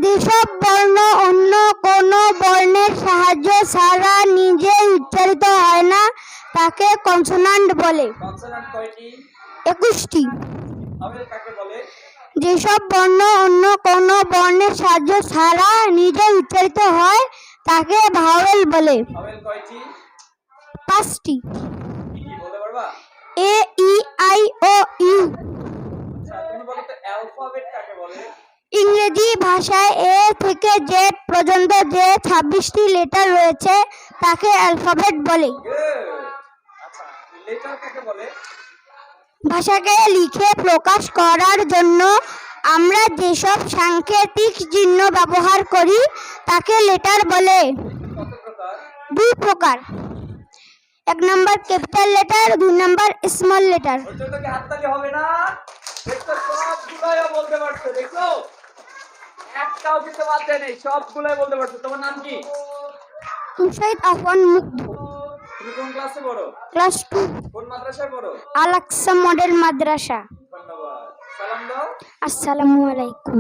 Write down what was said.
যেসব বর্ণ অন্য কোনো বর্ণের সাহায্য ছাড়া নিজেই উচ্চারিত হয় না তাকে কনসোনান্ট বলে। কনসোনান্ট কয়টি? 21টি। ভাওয়েল কাকে বলে? যেসব বর্ণ অন্য কোনো বর্ণের সাহায্য ছাড়া নিজেই উচ্চারিত হয় তাকে ভাওয়েল বলে। ভাওয়েল কয়টি? 5টি। কি কি বলতে পারবা? এ, ই, আই, ও, ইউ। আচ্ছা, তুমি বলো তো অ্যালফাবেট কাকে বলে? ইংরেজি ভাষায় এ থেকে জেড পর্যন্ত যে 26টি লেটার রয়েছে তাকে অ্যালফাবেট বলে। আচ্ছা, লেটার কাকে বলে? ভাষাকে লিখে প্রকাশ করার জন্য আমরা যেসব সাংকেতিক চিহ্ন ব্যবহার করি তাকে লেটার বলে। কত প্রকার? 2 প্রকার। 1 number capital letter, 2 number small letter. ওর জন্য কি হাততালি হবে না? দেখো সবগুলাই বলতে পারছো, দেখো একটাও কিন্তু বাদ দেয় নাই, সবগুলাই বলতে পারছো। তোমার নাম কি? মুশাহিদ আফওয়ান মুগ্ধ। তুমি কোন ক্লাসে পড়ো? ক্লাস 2, কোন মাদ্রাসায় পড়ো? আল আকসা মডেল মাদ্রাসা। ধন্যবাদ। সালাম দাও। আসসালামু আলাইকুম।